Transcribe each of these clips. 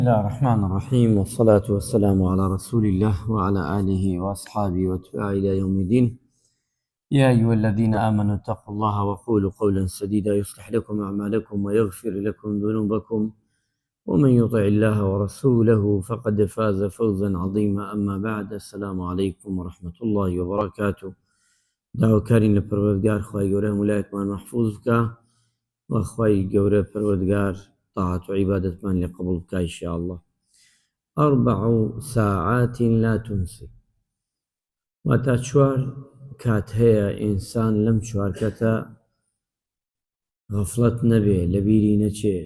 بسم الله الرحمن الرحيم، والصلاة والسلام على رسول الله وعلى آله وأصحابه واتباعه إلى يوم الدين. يا أيها الذين آمنوا اتقوا الله وقولوا قولا سديدا يصلح لكم أعمالكم ويغفر لكم ذنوبكم، ومن يطع الله ورسوله فقد فاز فوزا عظيما. أما بعد، السلام عليكم ورحمة الله وبركاته. داوكارين لپروردگار خواهی گەورە ولايتمان محفوظ بکە وخواهی گەورە پروردگار طاعت و عبادتمان لقبول بکە إن شاء الله. 4 ساعات لا تنسي، واتا 4 کات هەیە ئینسان لەم 4 کەتە غەفڵەت نەبێ، لەبیری نەچێ،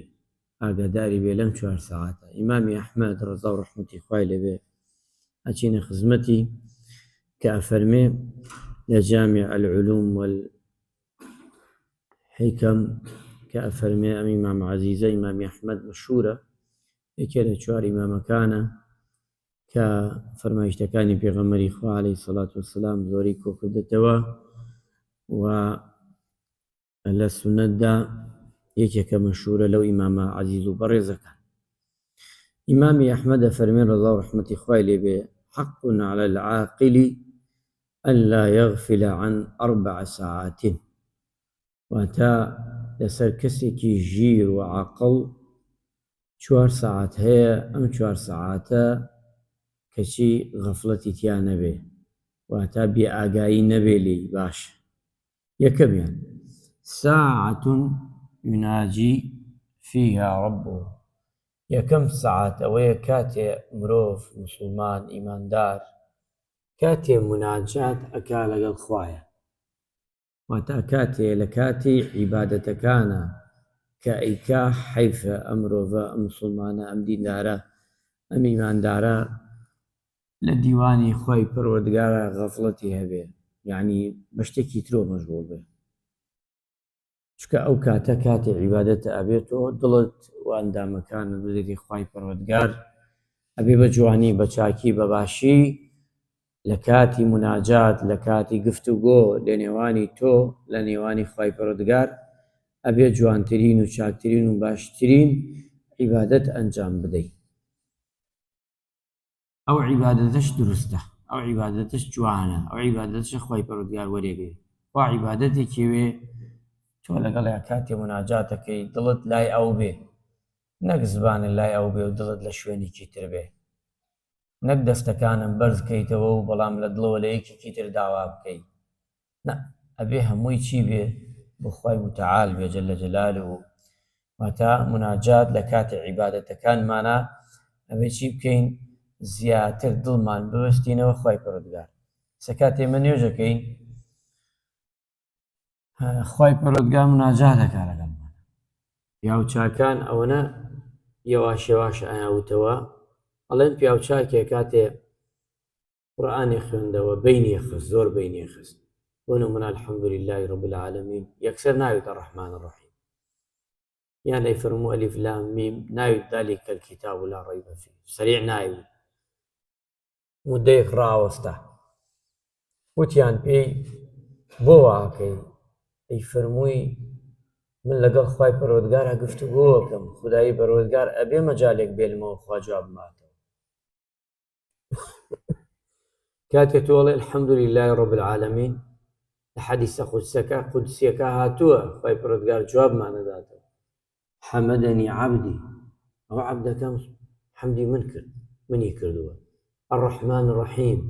ئاگاداری بێ لەم 4 ساعاتە. ئیمامی ئەحمەد ڕەزا و ڕەحمەتی خوای لێبێ ئەچینە خزمەتی کە ئەفەرمێ لە جامع العلوم والحکم کە ئەفەرمێ ئەم ئیمام عەزیزە ئیمامی ئەحمەد مەشهورە، یەکێ لە 4 ئیمامەکانە کە فەرمایشتەکانی پێغەمبەری خوا عەلەیهی سەڵات وەسەلام زۆری کۆکردێتەوە و لە سونەتدا یەکێکە مەشهورە لەو ئیمامە عەزیز و بەڕێزەکان. ئیمامی ئەحمەد ئەفەرمێ ڕەزا و ڕەحمەتی خوای لێبێ: حق على العاقل ألا يغفل عن 4 ساعات. واتە لەسەر کەسێکی ژیر و عاقڵ 4 ساعات هەیە، ئەم 4 ساعاتە کەچی غەفڵەتی تیا نەبێ، واتە بێ ئاگایی نەبێ لێی. باشە. یەکەمیان ساعة يناجي فيها ربه، یەکەم ساعات ئەوەیە کاتێ مرۆڤ موسڵمان ئیماندار کاتێ مناجات ئەکا لەگەڵ خوایە، واتە کاتێ لە کاتی عیبادەتەکانە کە ئەیکا حەیفە ئەم مرۆڤە ئەم موسڵمانە ئەم دیندارە ئەم ئیماندارە لە دیوانی خوای پەروەردگارە غەفڵەتی هەبێ، یعنی بە شتێکی ترۆ مەشغوڵ بێ، چکە ئەو کاتە کاتی عیبادەتە ئەبێتەوە، دڵت و ئەندامەکانت بدەیتە خوای پەروەردگار، ئەبێ بە جوانی بە چاکی بە باشی لە کاتی مناجات، لە کاتی گفتوگۆ لە نێوانی تۆ لە نێوانی خوای پەروەردگار ئەبێ جوانترین و چاکترین و باشترین عیبادەت ئەنجام بدەیت. ئەو عیبادەتەش دروستە، ئەو عیبادەتەش جوانە، ئەو عیبادەتەش خوای پەروەردگار وەرێگرێ. وا عیبادەتێکی وێ تۆ لەگەڵ کاتی مناجاتەکەی دڵت لای ئەو بێ، نەک زبانت لای ئەو بێ و دڵت لە شوێنێکی تر بێ، نەک دەستەکانم بەرز بکەیتەوە و بەڵام لە دڵەوە لە یەکێکی تر داوا بکەیت، نە، ئەبێ هەمووی چی بێ؟ بۆ خوای متعال بێ جەلە جەلالوه. واتە مناجات لە کاتی عیبادەتەکانمانە ئەبێ چی بکەین؟ زیاتر دڵمان بوەستینەوە خوای پەروەردگار. کاتێ ئێمە نوێژەکەین خوای پەروەردگار مناجات ئەکا لەگەڵمان، پیاوچاکان ئەوەنە یەواش یەواش ئایاوتەوە، ئەڵێن پیاوچاکێ کاتێ قورئانی خوێندەوە بەینی خست، زۆر بەینی خست، بۆ نمونە الحەمدولله رب العالمین، یەکسەر ناوێتە ڕەحمان ڕەحیم، یان لەی فەرموو ئەلیف لام میم، ناوێت ذەلیکە الکیتاب لا ڕەیبە فیه، سەریع ناوێت، مودەیەک ڕاوەستە، وتیان پێی بۆ واکەی؟ ئەی فەرمووی من لەگەڵ خوای پەروەردگارە گفتوگۆ ئەکەم، خودایی پەروەردگار ئەبێ مەجالێک بێنمەوە خوا جواب بماتەوە. کاتێ تۆ ئەڵێ الحەمدولله رب العالمین، لە حەدیسە قودسیەکە هاتووە خوای پەروەردگار جوابمان دەداتەوە: حەمەدەنی عەبدی، ئەو عەبدەکەم حەمدی من کرد، منی کردووە. الرەحمان الرەحیم،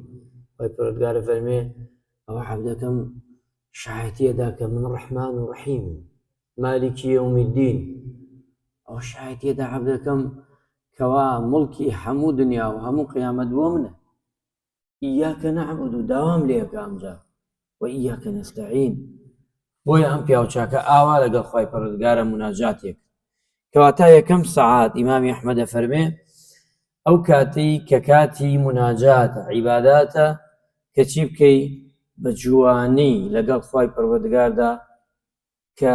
خوای پەروەردگار فەرمێ ئەو عەبدەکەم شایەتیەدا کە من ڕەحمان و ڕەحیمم. مالیکی یەومی الدین، ئەو شایەتیەدا عەبدەکەم کەوا مڵکی هەموو دنیا و هەموو قیامەت بۆ منە. ئیاکە نەعبود، و داوام لێ ئەکا ئەمجا، و ئیاکە نەستەعین. بۆیە ئەم پیاوچاکە ئاوا لەگەڵ خوای پەروەردگارە مناجاتێک، کەواتە یەکەم سەعات ئیمامی ئەحمەد ئەفەرمێ ئەو کاتەی کە کاتی مناجاتە، عیباداتە، کە چی بکەی؟ بە جوانی لەگەڵ خوای پەروەردگاردا کە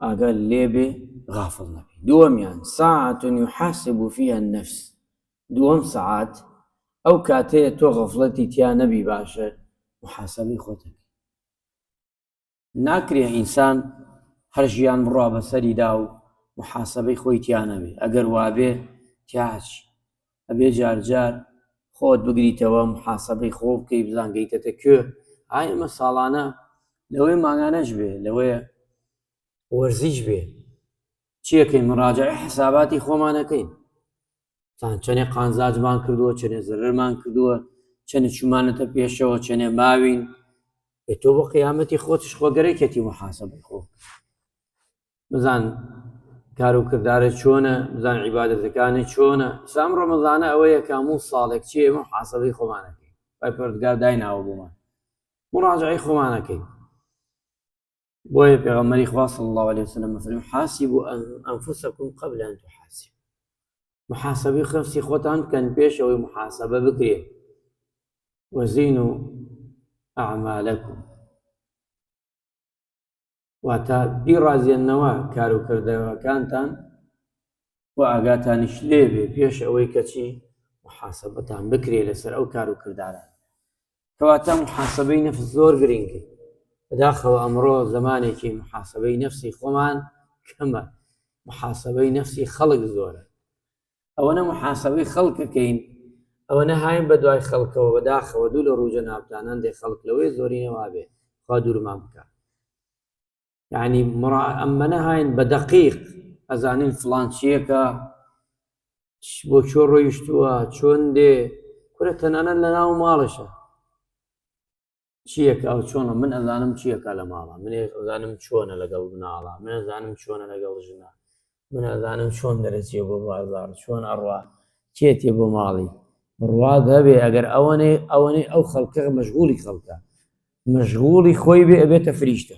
ئاگال لێبێ، غافڵ نەبی. دووەمیان ساعة يحاسب فيها النفس، دووەم سەعات ئەو کاتەیە تۆ غەفڵەتی تیا نەبی، باشە محاسەبەی خۆتەکەی. ناکرێ ئینسان هەر ژیان بڕوا بەسەریدا و محاسبەی خۆی تیا نەبێ ئەگەر وابێ تیاچ ئەبێ جارجار خۆت بگریتەوە محاسبەی خۆ بکەی بزانگەیتەتە کوێ ئای ئەمە ساڵانە لەوەی ماگانەش بێ لەوەیە وەرزیش بێ چیەکەین مراجعەی حساباتی خۆمانەکەین چەنێ قانزاجمان کردووە چەنێ زەرەرمان کردووە چەنە چوومانەتە پێشەوە چەنێ ماوین تۆ بۆ قیامەتی خۆتش خۆگەرەیکەتی محاسبەی خۆ بزان کار و کردارە چۆنە بزان عیبادەتەکانی چۆنە سام ڕەمەزانە ئەوەیە کە هەموو ساڵێک چی ئێمە محاسبەی خۆمانەکەین پای پەروەردگار دایناوە بۆمان مراجعەی خۆمانەکەین بۆیە پێغەمبەری خوا صلی الله عليه وسلم فەرمووی حاسبوا أنفسكم قبل أن تحاسبوا محاسبەی نفسی خۆتان بکەن پێش ئەوەی محاسبە بکرێت وزینوا أعمالكم واتە بیڕازێننەوە کار و کردەوەکانتان و ئاگاتانیش لێبێ پێش ئەوەی کەچی محاسبەتان بکرێ لەسەر ئەو کار و کرداران کەواتە محاسبەی نەفس زۆر گرنگی بەداخەوە ئەمڕۆ زمانێکی محاسبەی نەفسی خۆمان کەمە محاسبەی نەفسی خەڵک زۆرە ئەوەنە محاسبەی خەڵکەکەین ئەوەنە هاین بە دوای خەڵکەوە بەداخەوە دوو لە ڕووجە ناوتانان دێ خەڵک لەوەی زۆرینەوە بێ خوا دوورمان بکە یعنی ئەمەنە هاین بە دەقیق ئەزانین فڵان چیەکە بۆ چۆن ڕۆیشتووە چۆن دێ کورە تەنانەت لە ناو ماڵەشە چیەکە ئەو چۆنە من ئەزانم چیەکە لە ماڵە من ئەزانم چۆنە لەگەڵ مناڵە من ئەزانم چۆنە لەگەڵ ژنە من ئەزانم چۆن دەرەچێ بۆ بازاڕ چۆن ئەڕوا چێتێ بۆ ماڵی بڕوات هەبێ ئەگەر ئەوەنەی ئەو خەڵکە مەشغوڵی خەڵکە مەشغوڵی خۆی بێ ئەبێتە فریشتە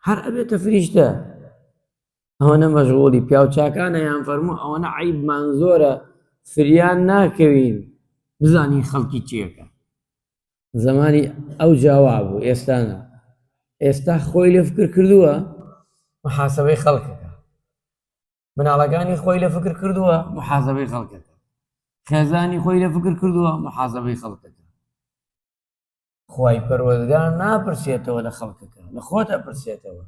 هەر ئەبێتە فریشتە ئەوەنە مەشغوڵی پیاوچاکانەیان فەرموو ئەوەنە عیبمان زۆرە فریان ناکەوین بزانی خەڵکی چیەکە زمانی ئەو جاوا بوو ئێستانە ئێستا خۆی لێ فکر کردووە محاسبەی خەڵکەکە مناڵەکانی خۆی لە فکر کردووە محاسبەی خەڵکەکە خێزانی خۆی لە فکر کردووە محاسبەی خەڵکەکە خوای پەروەردگار ناپرسێتەوە لە خەڵکەکە لە خۆت ئەپرسێتەوە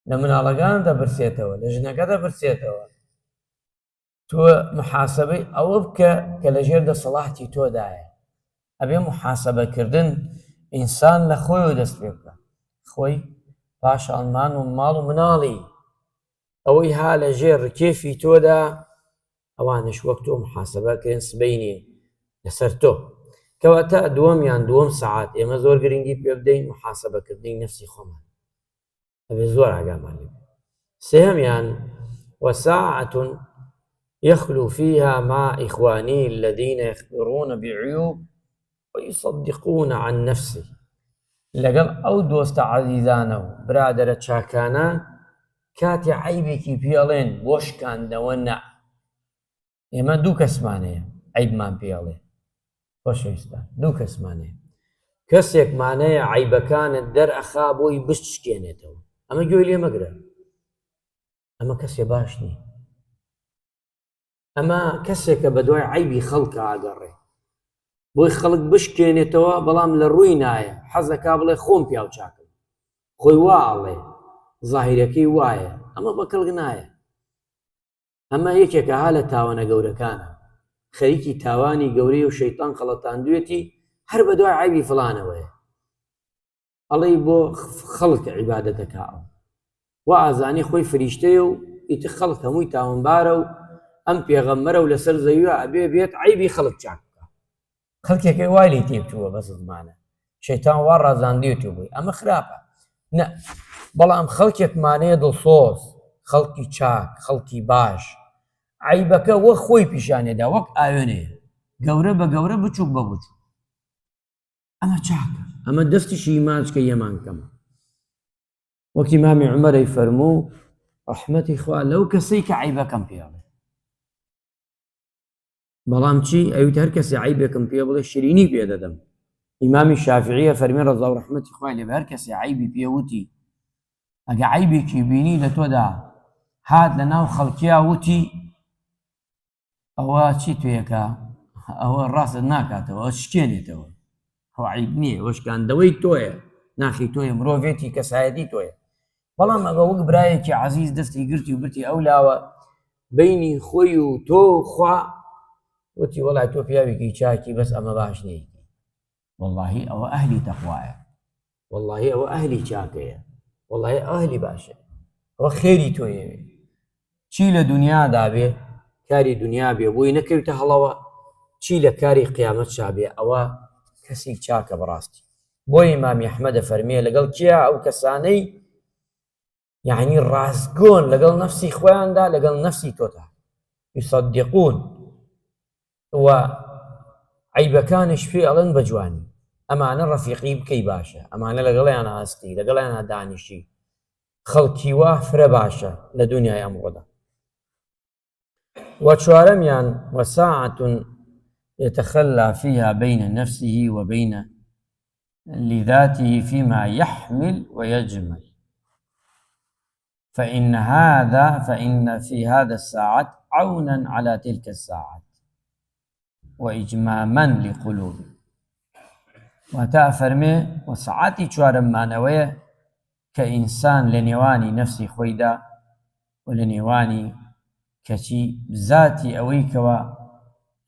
لە مناڵەکان دەپرسێتەوە لە ژنەکە دەپرسێتەوە تۆ محاسبەی ئەوە بکە کە لەژێر دەسەڵاتی تۆدایە ئەبێ محاسبەکردن ئینسان لە خۆی دەست پێ بکە خۆی پاشانمان و ماڵ و مناڵی ئەوەی ها لە ژێر ڕکێفی تۆدا ئەوانش وەک تۆ محاسبەکەن سبەینێ لەسەر تۆ کەواتە دووەم سەعات ئێمە زۆر گرنگی پێ بدەین محاسبەکردنی نەفسی خۆمان ئەبێ زۆر ئاگامان لێ سێهەمیان وساعة يخلو فيها مع إخوانه الذين يخبرون بعيوب ويصدقون عن نفسه لەگەڵ ئەو دۆستە عەزیزانە و برادەرە چاکانە کاتی عیبێکی پێڵێن بۆ شکاندنەوە نا ئێمە دوو کەسمانەیە عیبمان پێڵێ خۆشەویستان دوو کەسمانەیە کەسێکمانەیە عیبەکانت دەرئەخا بۆی بشکێنێتەوە ئەمە گوێی لێ مەگرە ئەمە کەسێ باش نی ئەمە کەسێکە بە دوای عیبی خەڵکە ئاگەڕێ بۆی خەڵک بشکێنێتەوە بەڵام لە ڕووی نایە حەز دەکا بڵێ خۆم پیاو چاکم خۆی واڵێ زاهیرەکەی وایە ئەمە بە کەڵک نایە ئەمە یەکێکە ها لە تاوانە گەورەکانە خەریکی تاوانی گەورەی و شەیتان خەڵەتاندوێتی هەر بە دوای عیبی فڵانەوەیە ئەڵێی بۆ خەڵکە عیبادەتەکە ئەو وا ئازانی خۆی فریشتەیە و ئیتر خەڵک هەمووی تاوانبارە و ئەم پێغەمبەرە و لەسەر زەویە ئەبێ بێت عیبی خەڵک چاک بکە خەڵکێکی وای لێی تێبچووە بەس زمانە شەیتان وا ڕازاندوێتی بووی ئەمە خراپە نە بەڵام خەڵکێکمانەیە دڵسۆز خەڵکی چاک خەڵکی باش عیبەکە وەک خۆی پیشانێدا وەک ئاوێنەیە گەورە بە گەورە بچووک بە بچوو ئەمە چاکە ئەمە دەستیشی ئیمانچکە یەمان کەمە وەک ئیمامی عومەرەی فەرموو ڕەحمەتی خوا لەو کەسەی کە عیبەکەم پێڵێ بەڵام چی ئەویت هەر کەسی عیبێکم پێ بڵێ شیرینی پێ دەدەم ئیمامی شافعیە فەرمێ ڕەزا و ڕەحمەتی خوای لێ بە هەر کەسی عیبی پێوتی ئەگە عیبێکی بینی لە تۆدا هات لە ناو خەڵکیا وتی ئەوە چی توێکە ئەوە ڕاستت ناکاتەوە ئەوە شکێنێتەوە ئەوە عیب نییە ئەوە شکاندەوەی تۆیە ناخی تۆیە مرۆڤێتی کەسایەتی تۆیە بەڵام ئەگە وەک برایەکی عەزیز دەستی گرتی و برتی ئەو لاوە بەینی خۆی و تۆ خوا وتی وەڵای تۆ پیاوێکی چاکی بەس ئەمە باش نەیەکی، وەڵڵاهی ئەوە ئەهلی تەقوایە، وەڵڵاهی ئەوە ئەهلی چاکەیە، وەڵڵاهی ئەهلی باشە، ئەوە خێری تۆیەوێ. چی لە دنیادا بێ کاری دنیا بێ بۆی نەکەویتە هەڵەوە، چی لە کاری قیامەت شابێ ئەوە کەسی چاکە بەڕاستی. بۆی ئیمامی ئەحمەدە فەرمێ لەگەڵ کیا ئەو کەسانەی یعنی ڕاستگۆن لەگەڵ نەفسی خۆیاندا لەگەڵ نەفسی تۆدا یصەدیقون و عەیبەکانش پێ ئەڵێن بە جوانی، ئەمانە ڕەفیقی بکەی باشە، ئەمانە لەگەڵیان هەستی لەگەڵیان دانیشی، خەڵکی وا فرە باشە لە دنیای ئەمڕۆدا. وچوارەمیان وساعة يتخلى فيها بين نفسه وبين لذاته فيما يحمل ويجمل، فإن في هذا الساعات عونا على تلك الساعات وإجماما لقلوب. وتا فەرمێ وسعاتی چوارەممانەوەیە کە ئینسان لە نێوانی نەفسی خۆیدا و لە نێوانی کەچی ذاتی ئەوەی کەوە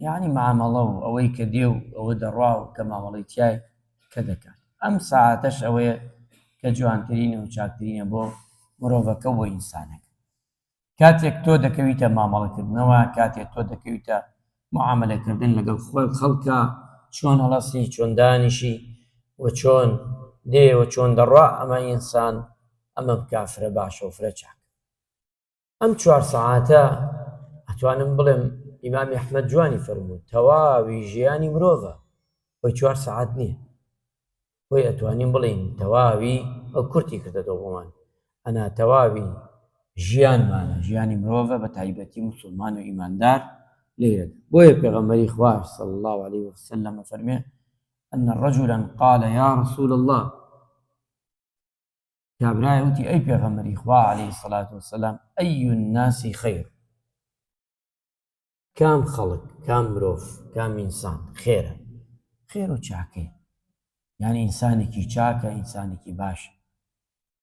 یعنی مامەڵە و ئەوەی کە دێ و ئەوە دەڕوا و کە مامەڵەی تیای کە دەکات. ئەم ساعەتەش ئەوەیە کە جوانترینە و چاکترینە بۆ مرۆڤەکە بۆ ئینسانەکە. کاتێک تۆ دەکەویتە مامەڵەکردنەوە، کاتێک تۆ دەکەویتە معاملەکردن لەگەڵ خەڵکە، چۆن هەڵەسی، چۆن دانیشی و چۆن دێ و چۆن دەڕوا، ئەمە ئینسان ئەمە بکا فرە باشە و فرە چاک. ئەم چوار سەعاتە ئەتوانم بڵێم ئیمامی ئەحمەد جوانی فەرمووت تەواوی ژیانی مرۆڤە، خۆی چوار سەعات نییە، خۆی ئەتوانین بڵین تەواوی ئەو کورتی کردەوە بۆمان، ئەنا تەواوی ژیانمانە، ژیانی مرۆڤە بە تایبەتی موسڵمان و ئیماندار لێرەدا. بۆیە پێغەمبەری خوا صلی الله عليه وسلم فەرمێ أن رجلا قال يا رسول الله، کابرای وتی ئەی پێغەمبەری خوا عليه الصلاة والسلام أي الناس خير، کام خەڵک، کام مرۆڤ، کام ئینسان خێرە، خێر و چاکەیە، یعنی ئینسانێکی چاکە، ئینسانێکی باشە.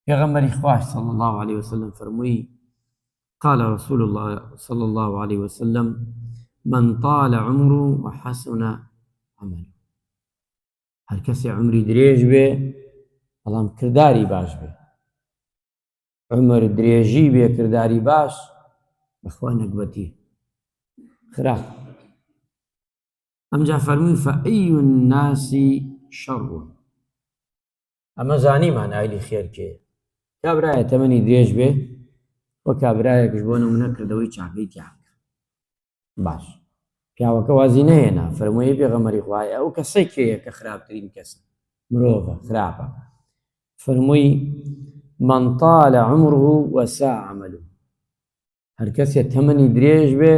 پێغەمبەری خوا صلی الله عليه وسلم فەرمووی قال رسول الله صلى الله عليه وسلم من طال عمره وحسن عمله، هەر کەسێ عمری درێژ بێ بەڵام کرداری باش بێ، عمر درێژی بێ کرداری باش بەخوا نەکبەتی خراپ. ئەمجا فەرمووی فأي الناس شر، ئەمە زانیمان ئایلی خێر کێیە، کابرایە تەمەنی درێژ بێ وە کابرایەکش بۆ نمونە کردەوەی چاکەی تیاکە باش، پیاوەکە وازی نەهێنا، فەرمووی پێغەمبەری خوایە ئەو کەسەی کێیە کە خراپترین کەسە، مرۆڤە خراپە. فەرمووی من طال عمره وساء عمله، هەر کەسێ تەمەنی درێژ بێ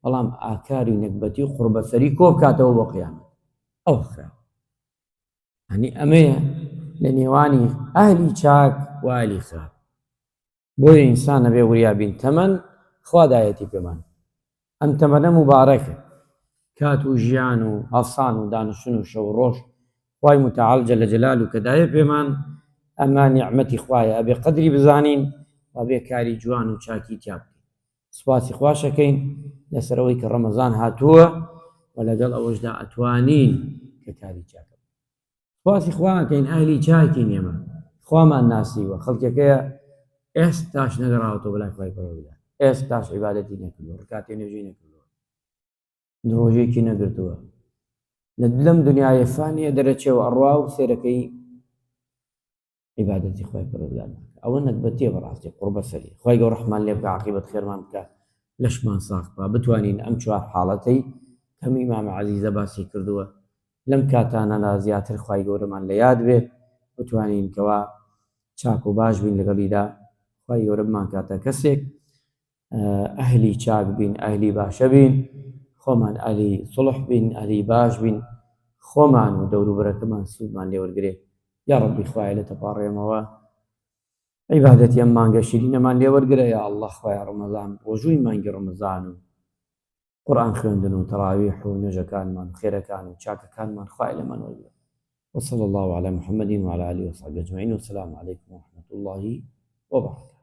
بەڵام ئاکاری نەکبەتی و قوربەسەری کۆ بکاتەوە بۆ قیامەت، ئەو خراپ. هەنی ئەمەیە لە نێوانی ئەهلی چاک و ئەهلی خراپ. بۆیە ئینسان ئەبێ وریابین تەمەن خوا دایەتی پێمان، ئەم تەمەنە مبارەکە، کات و ژیان و هەڵسان و دانیشتن و شەو و ڕۆژ خوای متعال جەل جەلالوو کە دایە پێمان، ئەمە نیعمەتی خوایە، ئەبێ قەدری بزانین و ئەبێ کاری جوان و چاکی تیا بکەین. سوپاسی خواشەکەین لەسەرەوەی کە ڕەمەزان هاتووە و لەگەڵ ئەوەشدا ئەتوانین کە کاری چاکە. سوپاسی خواکەین ئەهلی چاکین ئێمە، خوامان ناسیوە، خەڵکەکەیە ئێستاش نەگەڕاوەتەوە بەلای خوای پەروەردگار، ئێستاش عیبادەتی نەکردووە، ڕکاتی نوێژی نەکردووە، درۆژێکی نەگرتووە، لەم دنیای فانیە دەرەچێەوە ئەڕوا و سێرەکەی عیبادەتی خوای پەروەردگار ناکە. ئەوە نەکبەتیە بەڕاستی قوربەسەری. خوای گەورە ڕەحمان لێ بکە، عاقیبەت خێرمان بکە، لەشمان ساغ بکە، بتوانین ئەم چوار حاڵەتەی کەم ئیمامە عەزیزە باسی کردووە لەم کاتانەدا زیاتر خوای گەورەمان لە یاد بێ، بتوانین کەوا چاک و باش بین لەگەڵیدا، خوای گەورە بمان کاتە کەسێک ئەهلی چاک بین، ئەهلی باشە بین، خۆمان ئەهلی سوڵح بین، ئەهلی باش بین، خۆمان و دەوروبەرەکەمان سوودمان لێ وەرگرێ. یا ڕەبی خوایە لە تەپاڕێمەوە عیبادەتی ئەم مانگە شیرینەمان لێ وەرگرە، یا ئەڵڵا خوایە ڕەمەزان ڕۆژووی مانگی ڕەمەزان و قورئان خوێندن و تەراویح و نوێژەکانمان و خێرەکان و چاکەکانمان خوایە لەمان وەرگرە. وصلى الله على محمد وعلى آله وصحبه أجمعين، والسلام عليكم ورحمة الله وبركاته.